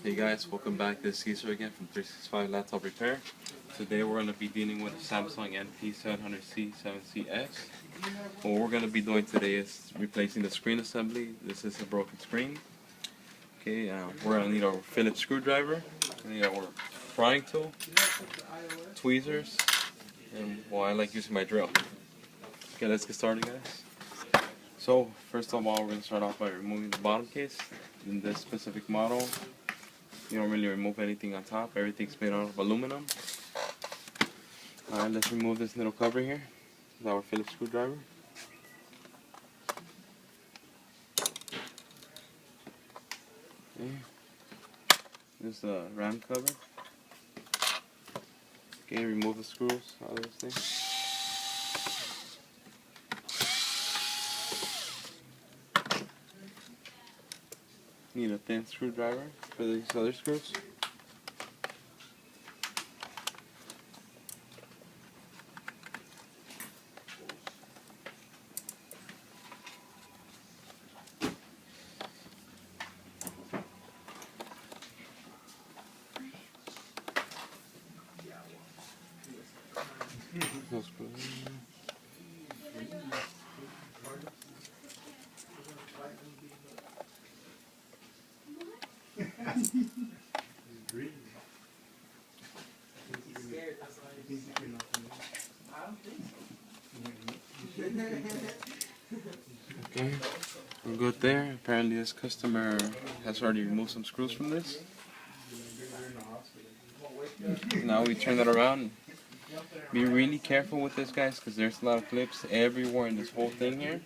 Hey guys, welcome back. This is Cesar again from 365 Laptop Repair. Today we're going to be dealing with the Samsung NP700Z7C-S. What we're going to be doing today is replacing the screen assembly. This is a broken screen. Okay, we're going to need our Phillips screwdriver, we need our prying tool, tweezers, and well, I like using my drill. Okay, let's get started, guys. So first of all, we're going to start off by removing the bottom case. In this specific model, you don't really remove anything on top. Everything's made out of aluminum. Alright, let's remove this little cover here with our Phillips screwdriver. Okay. This is the ram cover. Okay, remove the screws out of this thing. Need a thin screwdriver for these other screws. No screws. Okay, we're good there. Apparently this customer has already removed some screws from this. Now we turn it around. Be really careful with this, guys, because there's a lot of clips everywhere in this whole thing here.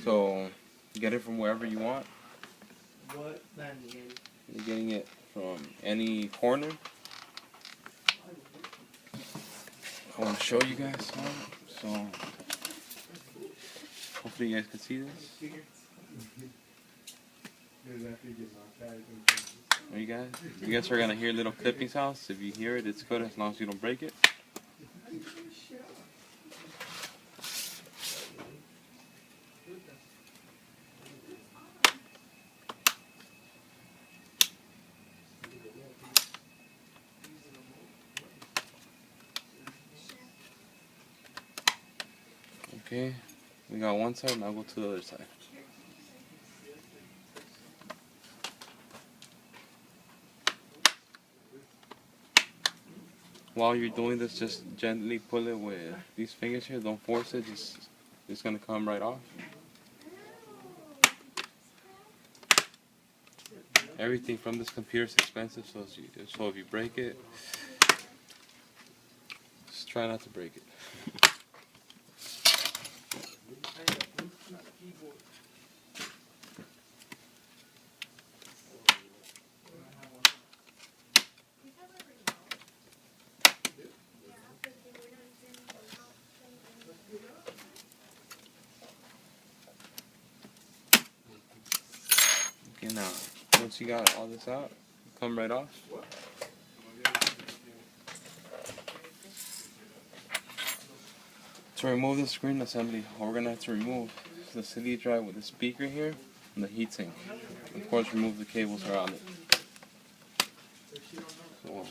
So get it from wherever you want. You're getting it from any corner. I want to show you guys some. So hopefully you guys can see this. There you guys are gonna hear little clipping sounds. If you hear it, it's good as long as you don't break it. Okay, we got one side, now go to the other side. While you're doing this, just gently pull it with these fingers here. Don't force it, it's gonna come right off. Everything from this computer is expensive, so if you break it, just try not to break it. Okay, now, once you got all this out, come right off. To remove the screen assembly, we're going to have to remove the CD drive with the speaker here and the heatsink. Of course, remove the cables around it. So,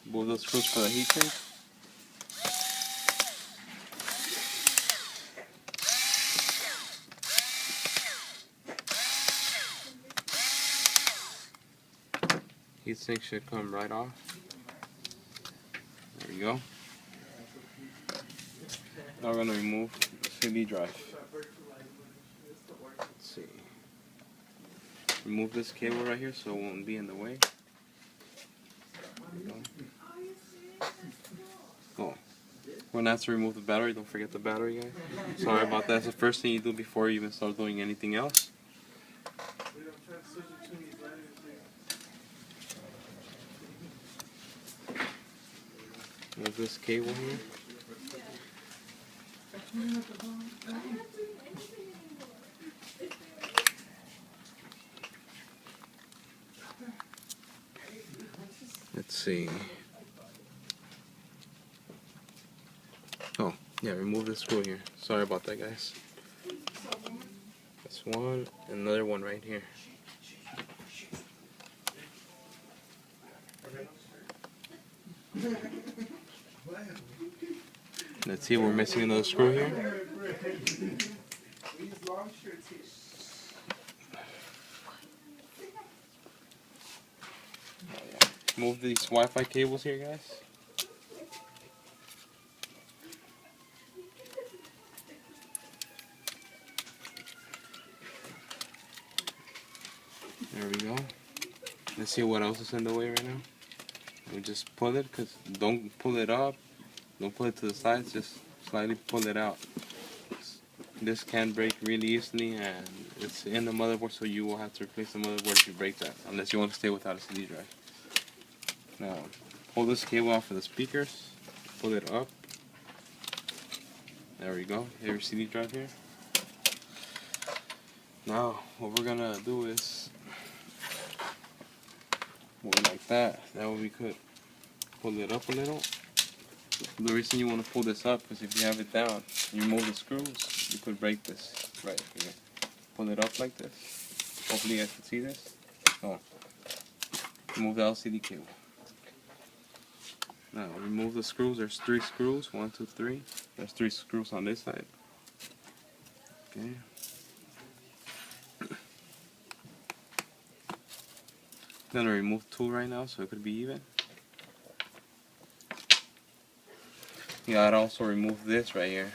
remove those screws for the heatsink. Heatsink should come right off. There we go. Now we're going to remove the CD drive. Let's see. Remove this cable right here so it won't be in the way. There we go. Oh, we're going to have to remove the battery. Don't forget the battery, guys. Sorry about that. That's the first thing you do before you even start doing anything else. Move this cable here. Let's see. Oh, yeah, remove the screw here. Sorry about that, guys. That's one, another one right here. Let's see, we're missing another screw here. Move these Wi-Fi cables here, guys. There we go. Let's see what else is in the way right now. We just pull it, because don't pull it up, don't pull it to the sides, just slightly pull it out. This can break really easily, and it's in the motherboard, so you will have to replace the motherboard if you break that, unless you want to stay without a CD drive. Now, pull this cable off of the speakers, pull it up. There we go, you have your CD drive here. Now, what we're gonna do is move it like that. That way we could pull it up a little. The reason you want to pull this up is if you have it down, you remove the screws, you could break this right here. Pull it up like this. Hopefully you guys can see this. So, remove the LCD cable. Now, remove the screws. There's 3 screws. 1, 2, 3. There's 3 screws on this side. Okay. I'm gonna remove 2 right now so it could be even. Yeah, I'd also remove this right here.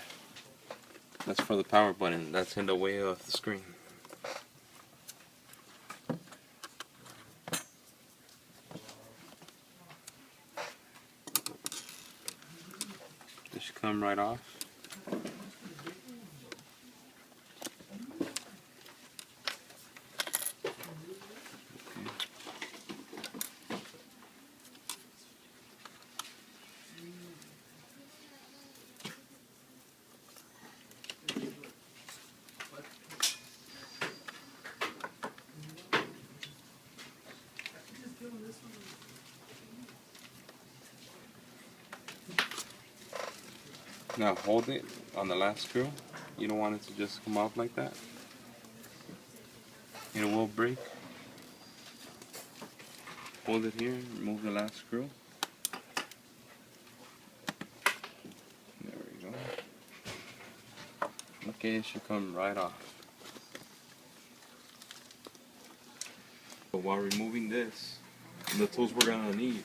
That's for the power button. That's in the way of the screen. This should come right off. Now hold it on the last screw. You don't want it to just come off like that. It will break. Hold it here, remove the last screw. There we go. Okay, it should come right off. But while removing this, the tools we're gonna need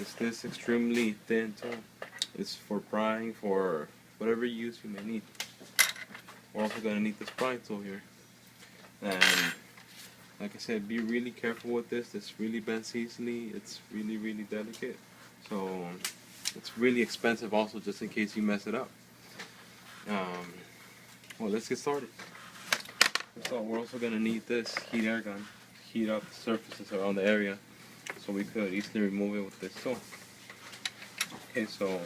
is this extremely thin tool. It's for prying, for whatever use you may need. We're also going to need this prying tool here. And like I said, be really careful with this. This really bends easily. It's really, really delicate. So it's really expensive also, just in case you mess it up. Well, let's get started. So we're also going to need this heat air gun. Heat up the surfaces around the area so we could easily remove it with this tool. Okay, so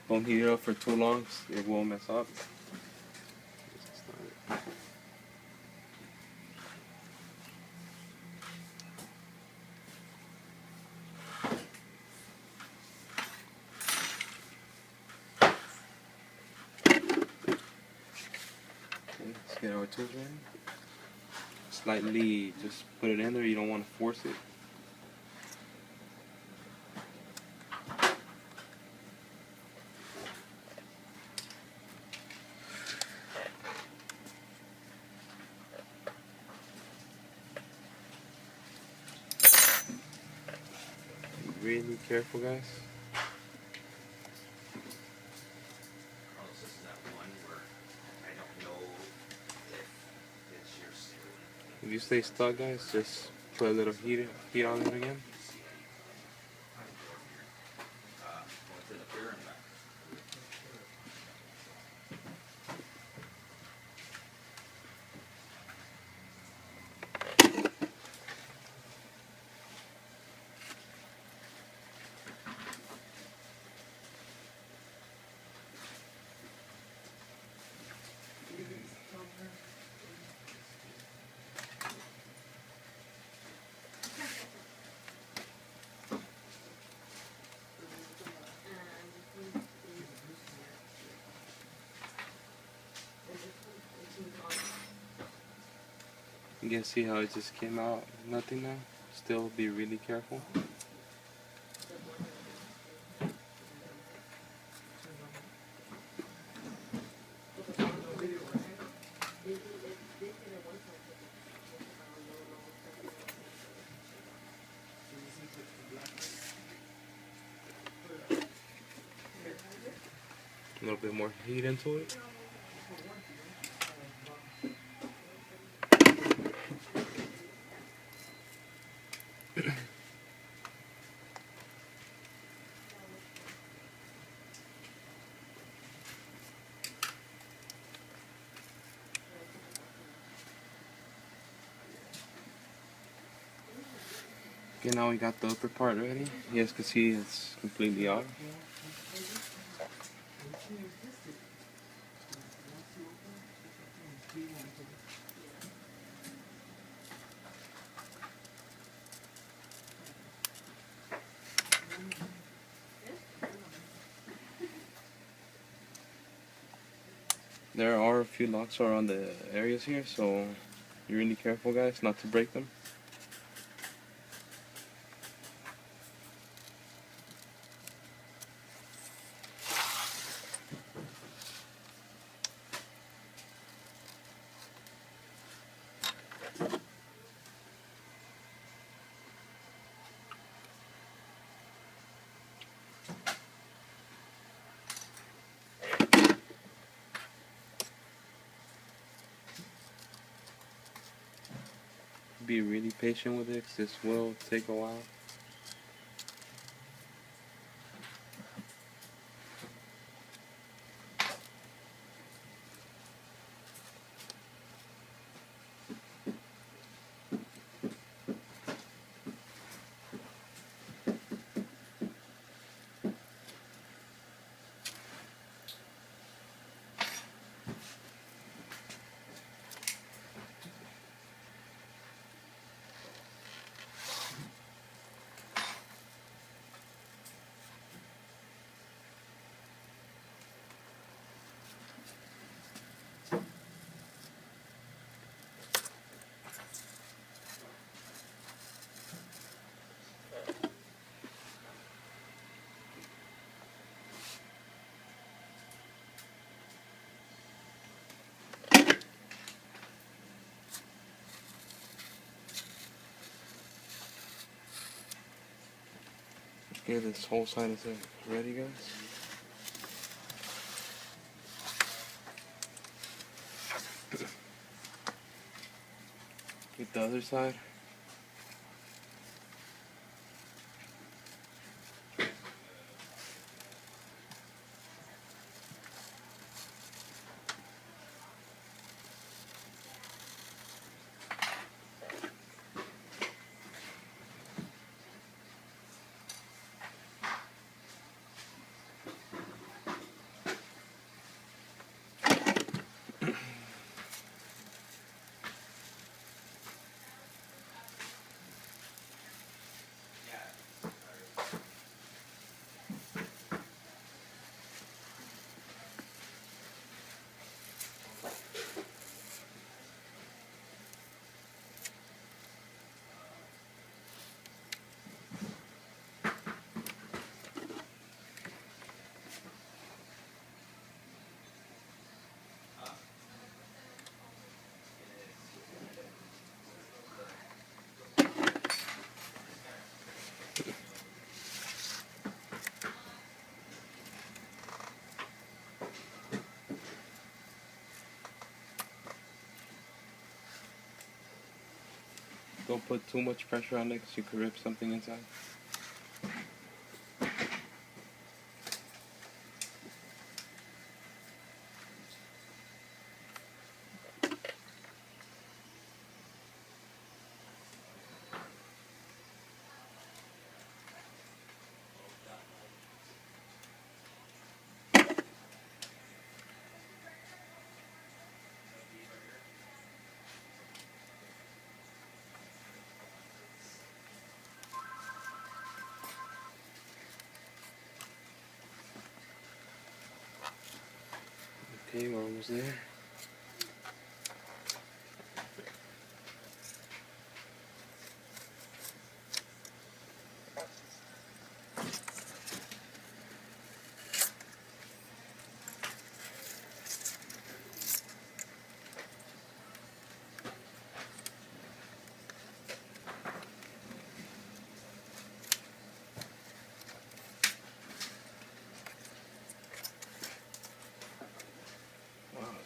don't heat it up for too long, it will mess up. Okay, let's get our tools in. Slightly just put it in there, you don't want to force it. Really careful, guys. If you stay stuck, guys, just put a little heat on it again. You can see how it just came out nothing now. still be really careful. A little bit more heat into it. Okay, now we got the upper part ready. You guys can see it's completely off. There are a few locks around the areas here, so be really careful, guys, not to break them. Be really patient with it, 'cause this will take a while. Okay, this whole side is ready, guys. Get the other side. Don't put too much pressure on it, because you could rip something inside. Okay, we're almost there.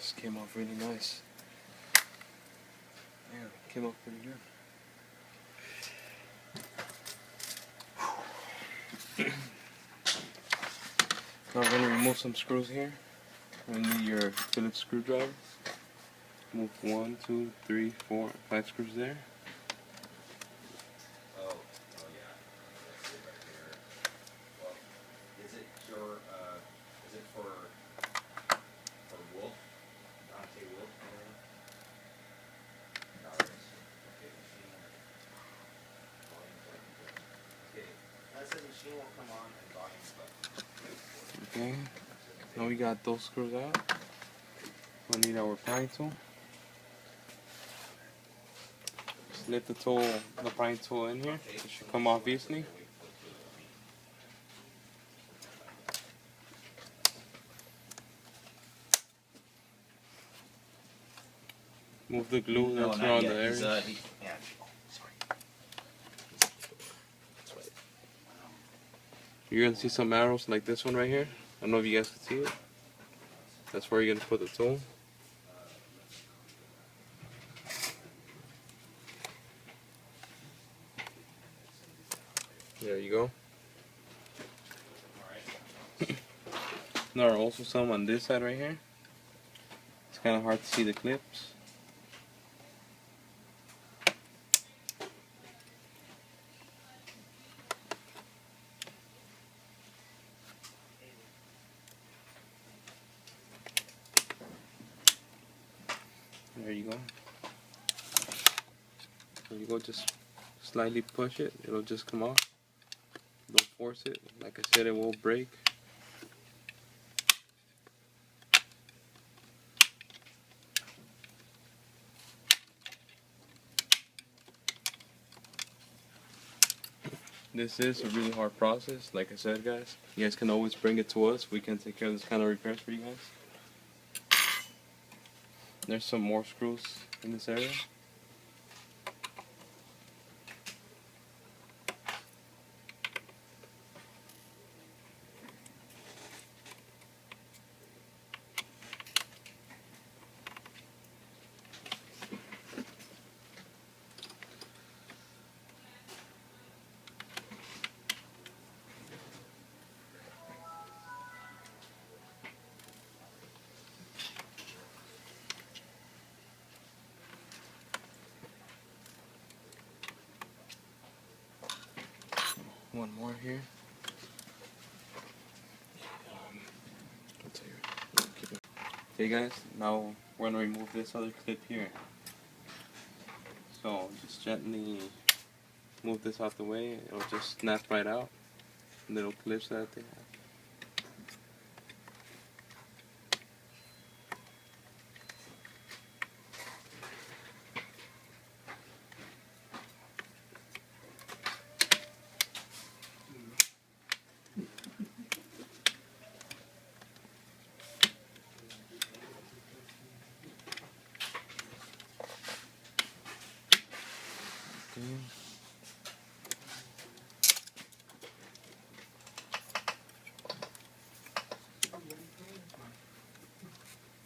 This came off really nice. Yeah, came off pretty good. Now we're gonna remove some screws here. You're gonna need your Phillips screwdriver. Move 1, 2, 3, 4, 5 screws there. Okay, now we got those screws out. We'll need our prying tool. Slip the prying tool in here. It should come off easily. Move the glue that's around the area. You're going to see some arrows like this one right here. I don't know if you guys can see it. That's where you're going to put the tool. There you go. There are also some on this side right here. It's kind of hard to see the clips. There you go. There you go, just slightly push it, it'll just come off. Don't force it. Like I said, it will break. This is a really hard process. Like I said, guys, you guys can always bring it to us. We can take care of this kind of repairs for you guys. There's some more screws in this area. One more here. Okay guys, now we're going to remove this other clip here. So just gently move this out the way, it'll just snap right out. Little clips that they have.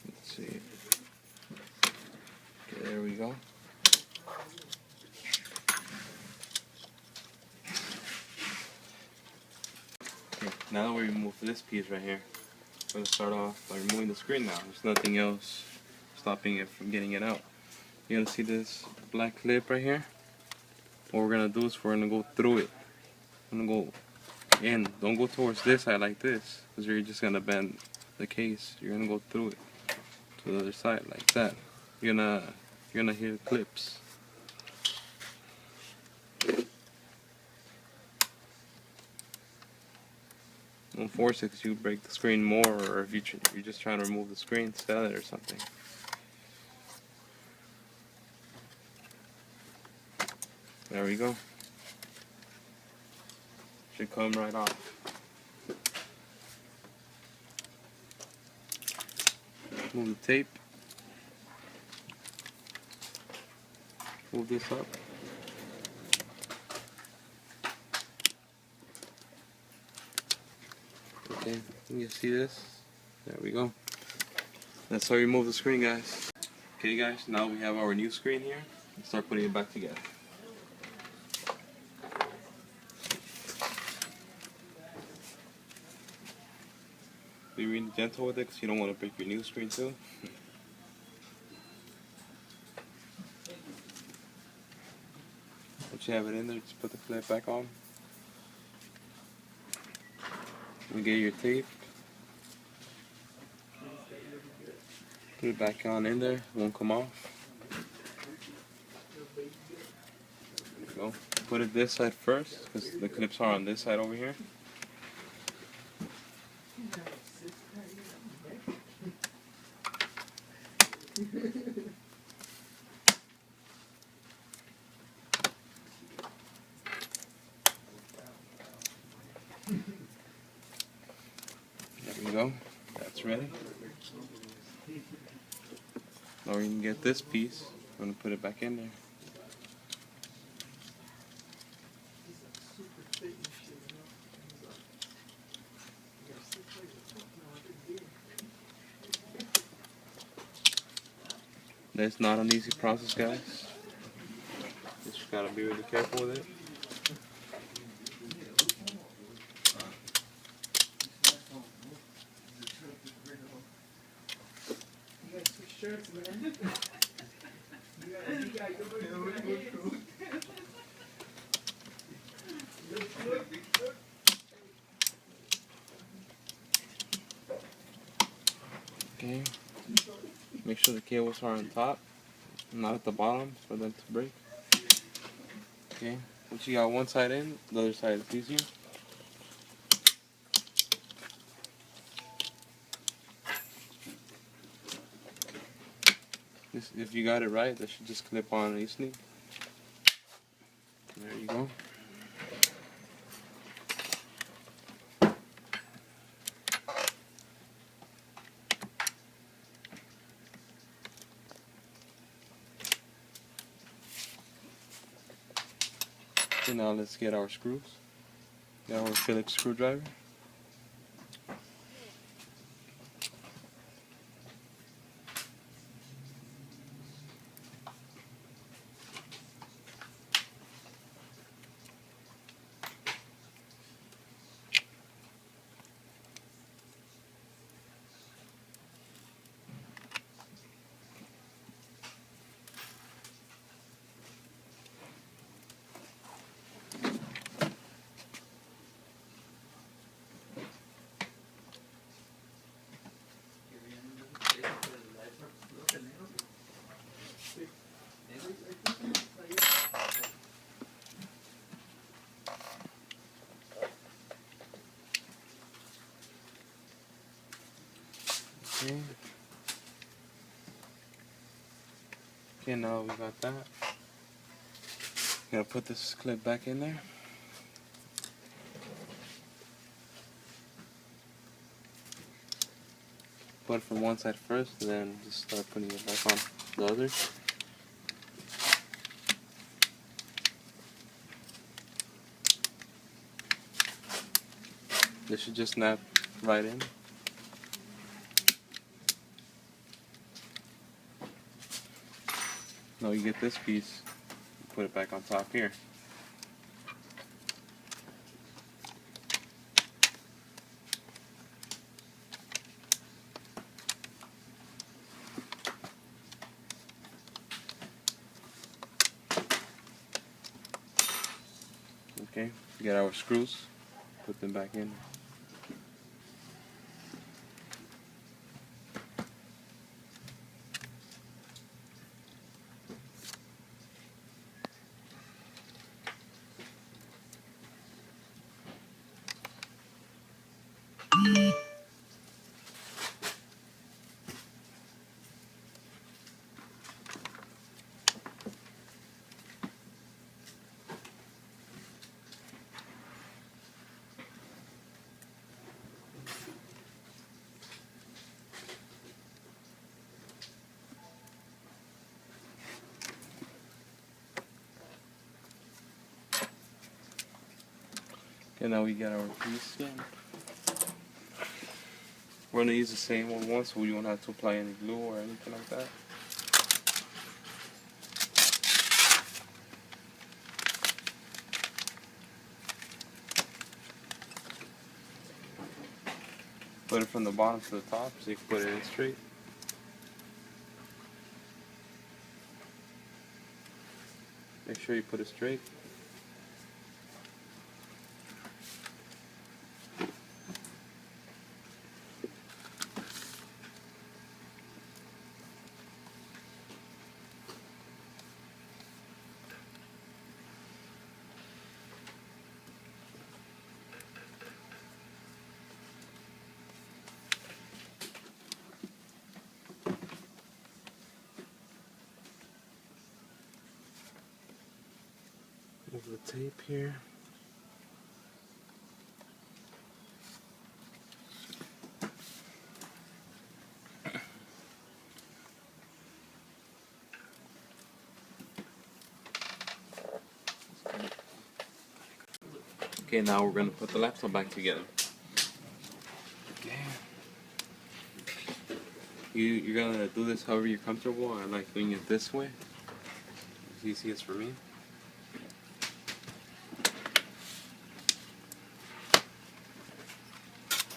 Let's see. Okay, there we go. Okay, now that we remove this piece right here, we're going to start off by removing the screen now. There's nothing else stopping it from getting it out. You're going to see this black clip right here. What we're going to do is we're going to go through it. I'm going to go in. Don't go towards this side like this, because you're just going to bend the case. You're going to go through it to the other side like that. You're gonna hear the clips. Don't force it because you break the screen more, or if you're just trying to remove the screen, sell it or something. There we go. Should come right off. Move the tape. Move this up. Okay, you see this? There we go. That's how we remove the screen, guys. Okay guys, now we have our new screen here. Let's start putting it back together. Be really gentle with it because you don't want to break your new screen too. Once you have it in there, just put the clip back on. And get your tape. Put it back on in there, it won't come off. There you go. Put it this side first, because the clips are on this side over here. There we go. That's ready. Now we can get this piece. I'm going to put it back in there. That's not an easy process, guys. You just gotta be really careful with it. Okay. Make sure the cables are on top, not at the bottom for them to break. Okay. Once you got one side in, the other side is easier. If you got it right, that should just clip on easily. There you go. Okay, now let's get our screws. Got our Phillips screwdriver. Okay, now we got that. Gotta put this clip back in there. Put it from one side first, and then just start putting it back on the other. This should just snap right in. Now you get this piece, put it back on top here. Okay, get our screws, put them back in. Okay, now we got our piece in. We're gonna use the same one once, so we won't have to apply any glue or anything like that. Put it from the bottom to the top so you can put it in straight. Make sure you put it straight. Move the tape here. Okay, now we're gonna put the laptop back together. Okay. You're gonna do this however you're comfortable. I like doing it this way. It's easiest for me.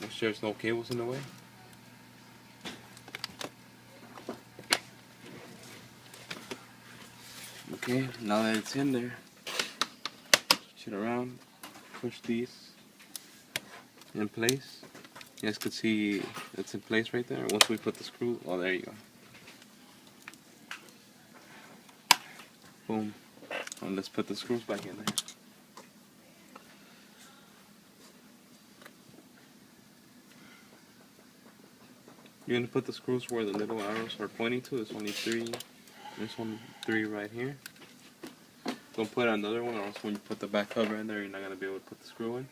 Make sure there's no cables in the way. Okay, now that it's in there, switch it around, push these in place. You guys could see it's in place right there. Once we put the screw, oh, there you go. Boom. And let's put the screws back in there. You're going to put the screws where the little arrows are pointing to. There's only three. There's one, three right here. Don't put another one, or else when you put the back cover in there, you're not going to be able to put the screw in.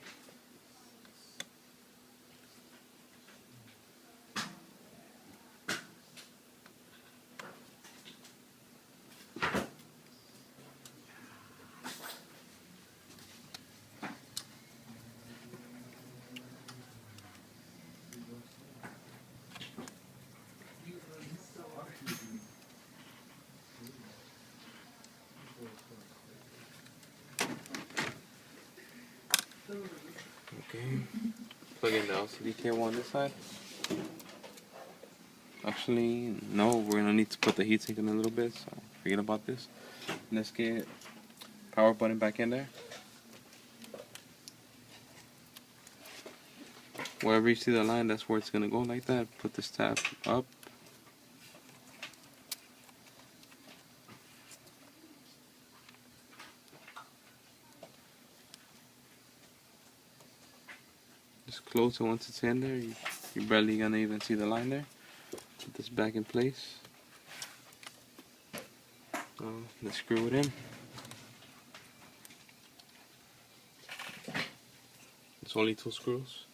Okay, plug in the LCD cable on this side. Actually, no, we're gonna need to put the heatsink in a little bit, so forget about this. Let's get power button back in there. Wherever you see the line, that's where it's gonna go like that. Put this tab up. Just close it once it's in there. You're barely gonna even see the line there. Put this back in place. Let's screw it in. It's only 2 screws.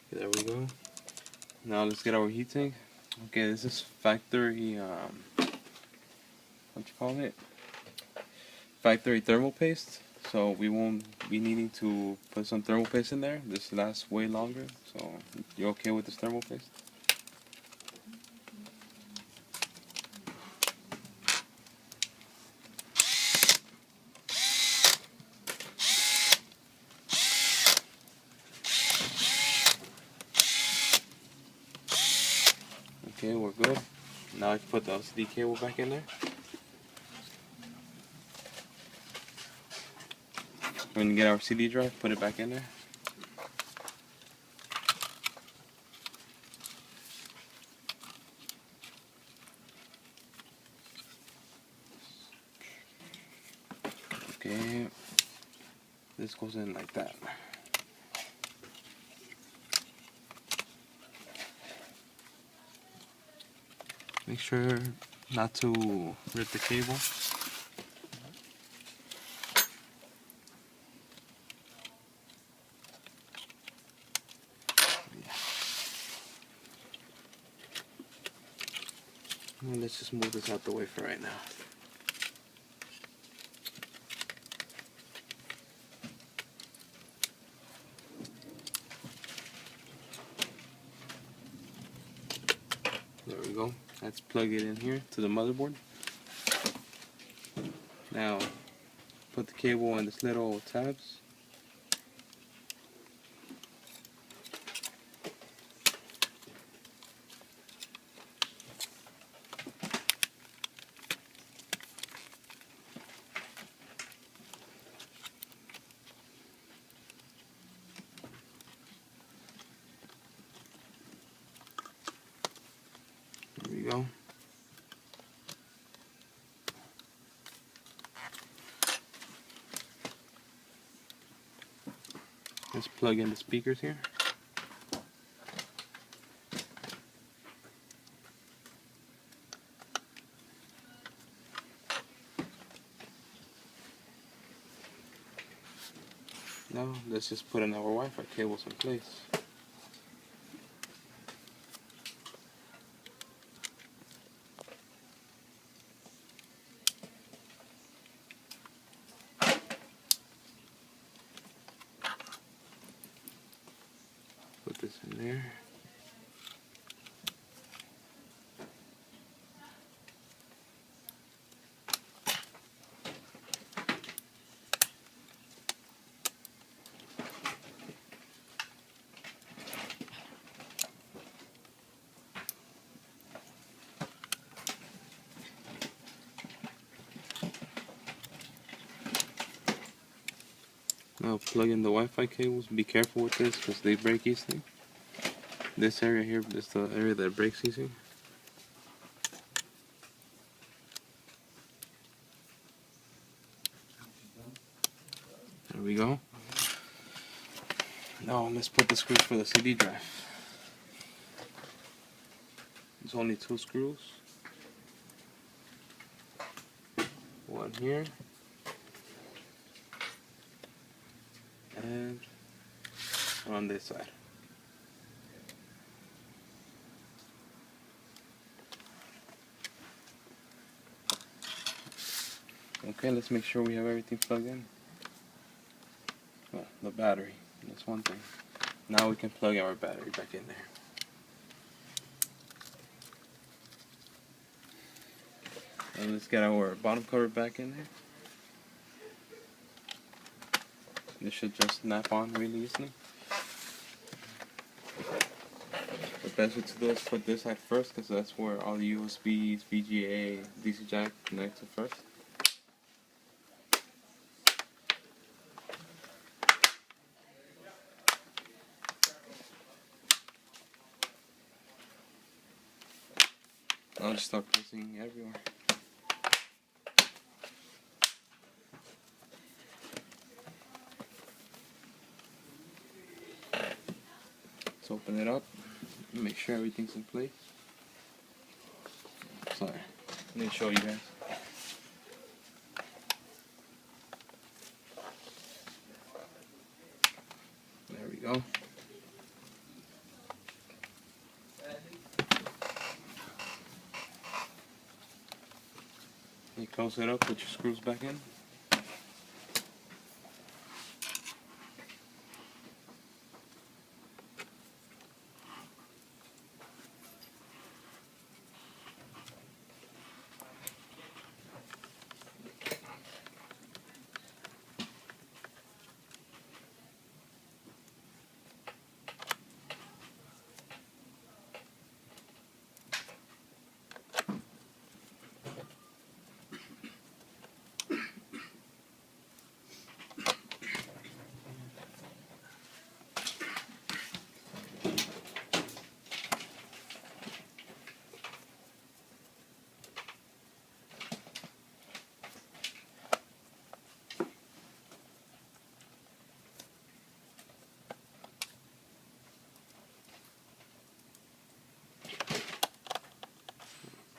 Okay, there we go. Now let's get our heatsink. Okay, this is factory, what you call it? Factory thermal paste. So we won't be needing to put some thermal paste in there. This lasts way longer. So you okay with this thermal paste? Okay, we're good. Now I can put the LCD cable back in there. We're gonna get our CD drive, put it back in there. Okay, this goes in like that. Make sure not to rip the cable. Well, let's just move this out the way for right now. we go. Let's plug it in here to the motherboard. Now, put the cable in this little tabs. There we go. Let's plug in the speakers here. Now let's just put in our Wi-Fi cables in place. Put this in there. Now plug in the Wi-Fi cables. Be careful with this because they break easily. This area here is the area that breaks easy. There we go. Now let's put the screws for the CD drive. There's only 2 screws. One here. And on this side. Okay, let's make sure we have everything plugged in. Well, the battery, that's one thing. Now we can plug our battery back in there. And let's get our bottom cover back in there. This should just snap on really easily. The best way to do is put this side first because that's where all the USBs, VGA, DC jack connect to first. I'll just start pressing everywhere. Let's open it up. Make sure everything's in place. Sorry, let me show you guys. There we go. You close it up, put your screws back in.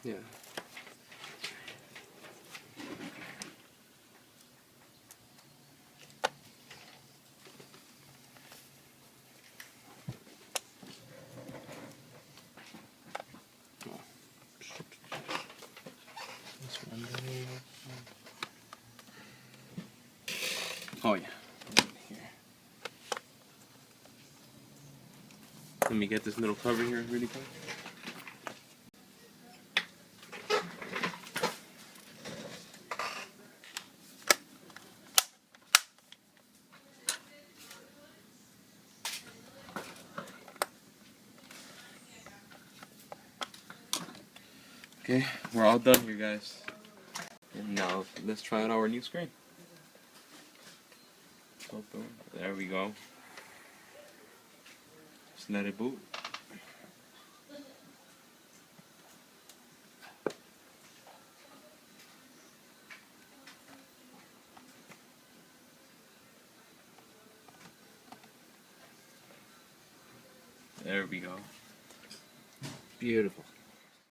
Yeah. Oh yeah. Here. Let me get this little cover here really quick. Okay, we're all done here, guys. And now let's try out our new screen. There we go. Just let it boot. There we go. Beautiful.